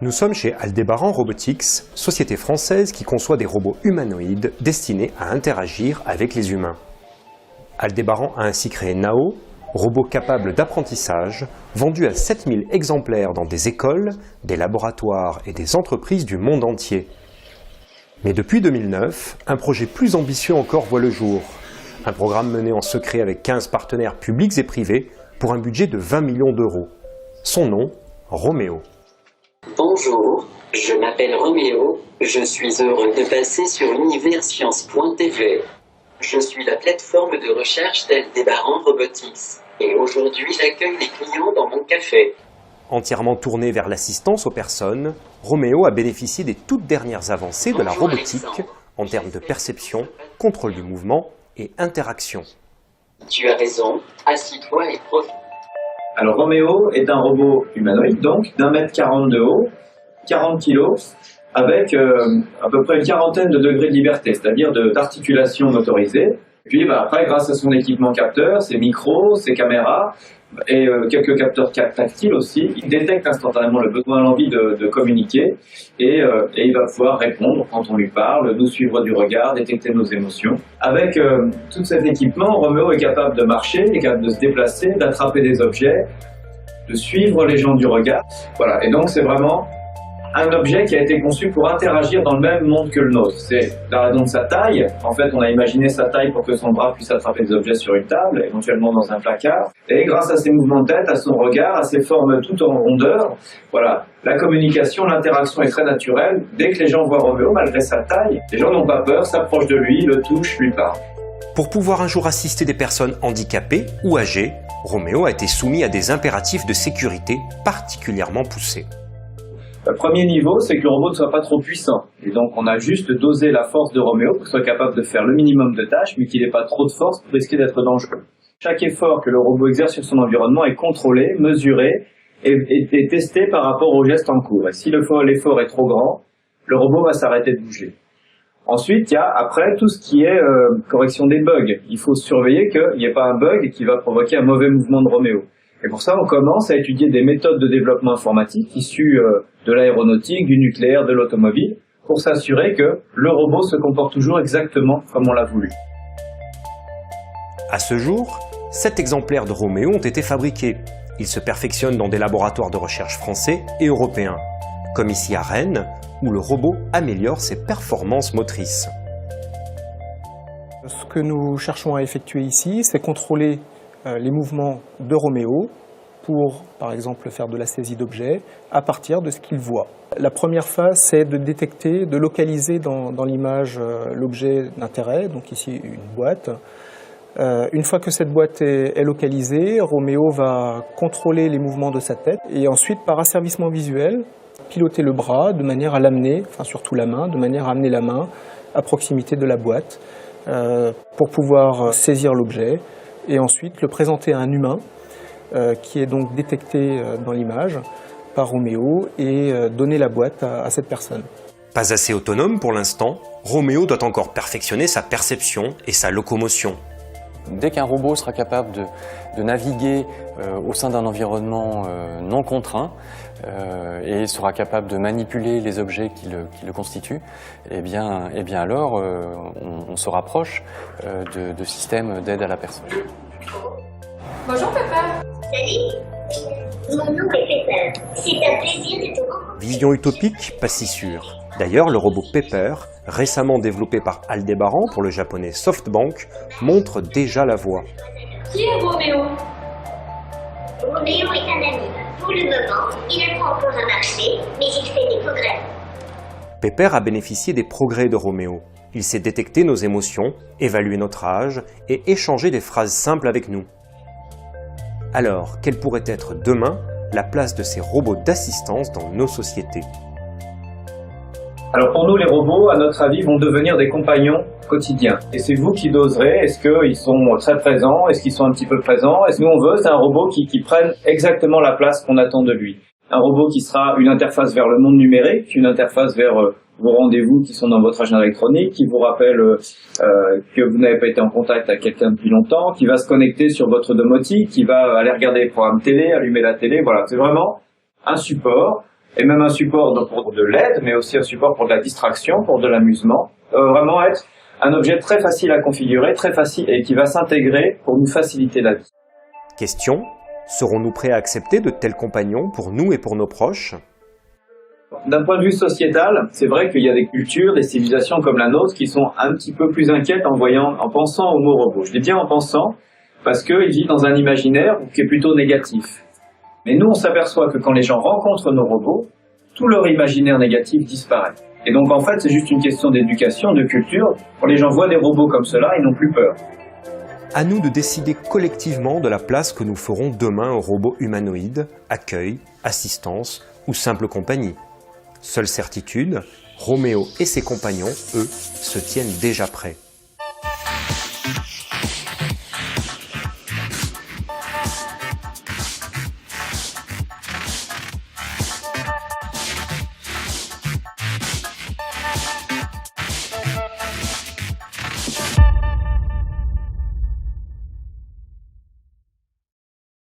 Nous sommes chez Aldébaran Robotics, société française qui conçoit des robots humanoïdes destinés à interagir avec les humains. Aldébaran a ainsi créé Nao, robot capable d'apprentissage, vendu à 7000 exemplaires dans des écoles, des laboratoires et des entreprises du monde entier. Mais depuis 2009, un projet plus ambitieux encore voit le jour. Un programme mené en secret avec 15 partenaires publics et privés pour un budget de 20 millions d'euros. Son nom, Roméo. Bonjour, je m'appelle Roméo, je suis heureux de passer sur universcience.tv. Je suis la plateforme de recherche d'Aldébaran Robotics et aujourd'hui j'accueille les clients dans mon café. Entièrement tourné vers l'assistance aux personnes, Roméo a bénéficié des toutes dernières avancées de la robotique en termes de perception, contrôle du mouvement et interaction. Tu as raison, assis-toi et profite. Alors Roméo est un robot humanoïde, donc d'1,40 m de haut, 40 kg, avec à peu près une quarantaine de degrés de liberté, c'est-à-dire d'articulation motorisée. Puis après, grâce à son équipement capteur, ses micros, ses caméras et quelques capteurs tactiles aussi, il détecte instantanément le besoin, l'envie de communiquer et il va pouvoir répondre quand on lui parle, nous suivre du regard, détecter nos émotions. Avec tout cet équipement, Roméo est capable de marcher, il est capable de se déplacer, d'attraper des objets, de suivre les gens du regard. Voilà, et donc c'est vraiment un objet qui a été conçu pour interagir dans le même monde que le nôtre. C'est la raison de sa taille. En fait, on a imaginé sa taille pour que son bras puisse attraper des objets sur une table, éventuellement dans un placard. Et grâce à ses mouvements de tête, à son regard, à ses formes tout en rondeur, voilà, la communication, l'interaction est très naturelle. Dès que les gens voient Roméo, malgré sa taille, les gens n'ont pas peur, s'approchent de lui, le touchent, lui parlent. Pour pouvoir un jour assister des personnes handicapées ou âgées, Roméo a été soumis à des impératifs de sécurité particulièrement poussés. Le premier niveau, c'est que le robot ne soit pas trop puissant. Et donc, on a juste dosé la force de Roméo pour qu'il soit capable de faire le minimum de tâches, mais qu'il n'ait pas trop de force pour risquer d'être dangereux. Chaque effort que le robot exerce sur son environnement est contrôlé, mesuré et testé par rapport au geste en cours. Et si l'effort est trop grand, le robot va s'arrêter de bouger. Ensuite, il y a après tout ce qui est correction des bugs. Il faut surveiller qu'il n'y ait pas un bug qui va provoquer un mauvais mouvement de Roméo. Et pour ça, on commence à étudier des méthodes de développement informatique issues de l'aéronautique, du nucléaire, de l'automobile, pour s'assurer que le robot se comporte toujours exactement comme on l'a voulu. À ce jour, 7 exemplaires de Roméo ont été fabriqués. Ils se perfectionnent dans des laboratoires de recherche français et européens, comme ici à Rennes, où le robot améliore ses performances motrices. Ce que nous cherchons à effectuer ici, c'est contrôler les mouvements de Roméo pour, par exemple, faire de la saisie d'objets à partir de ce qu'il voit. La première phase, c'est de détecter, de localiser dans l'image l'objet d'intérêt, donc ici une boîte. Une fois que cette boîte est localisée, Roméo va contrôler les mouvements de sa tête et ensuite, par asservissement visuel, piloter le bras de manière à l'amener, enfin surtout la main, de manière à amener la main à proximité de la boîte pour pouvoir saisir l'objet et ensuite le présenter à un humain qui est donc détecté dans l'image par Roméo et donner la boîte à cette personne. Pas assez autonome pour l'instant, Roméo doit encore perfectionner sa perception et sa locomotion. Dès qu'un robot sera capable de naviguer au sein d'un environnement non contraint et sera capable de manipuler les objets qui le constituent, eh bien alors on se rapproche de systèmes d'aide à la personne. Bonjour Pepper. Salut, mon nom est Pepper. C'est un plaisir de te rencontrer. Vision utopique, pas si sûre. D'ailleurs, le robot Pepper, récemment développé par Aldébaran pour le japonais SoftBank, montre déjà la voie. Qui est Roméo? Roméo est un ami. Pour le moment, il apprend encore à marcher, mais il fait des progrès. Pepper a bénéficié des progrès de Roméo. Il sait détecter nos émotions, évaluer notre âge et échanger des phrases simples avec nous. Alors, quelle pourrait être demain la place de ces robots d'assistance dans nos sociétés? Alors pour nous, les robots, à notre avis, vont devenir des compagnons quotidiens. Et c'est vous qui doserez. Est-ce qu'ils sont très présents? Est-ce qu'ils sont un petit peu présents? Et ce que nous on veut, c'est un robot qui prenne exactement la place qu'on attend de lui. Un robot qui sera une interface vers le monde numérique, une interface vers vos rendez-vous qui sont dans votre agenda électronique, qui vous rappelle que vous n'avez pas été en contact avec quelqu'un depuis longtemps, qui va se connecter sur votre domotique, qui va aller regarder les programmes télé, allumer la télé. Voilà, c'est vraiment un support et même un support pour de l'aide, mais aussi un support pour de la distraction, pour de l'amusement. Vraiment être un objet très facile à configurer, très facile et qui va s'intégrer pour nous faciliter la vie. Question: serons-nous prêts à accepter de tels compagnons pour nous et pour nos proches? D'un point de vue sociétal, c'est vrai qu'il y a des cultures, des civilisations comme la nôtre qui sont un petit peu plus inquiètes en pensant au mot robot. Je dis bien en pensant, parce qu'ils vivent dans un imaginaire qui est plutôt négatif. Mais nous, on s'aperçoit que quand les gens rencontrent nos robots, tout leur imaginaire négatif disparaît. Et donc en fait, c'est juste une question d'éducation, de culture. Quand les gens voient des robots comme cela, ils n'ont plus peur. À nous de décider collectivement de la place que nous ferons demain aux robots humanoïdes, accueil, assistance ou simple compagnie. Seule certitude, Roméo et ses compagnons, eux, se tiennent déjà prêts.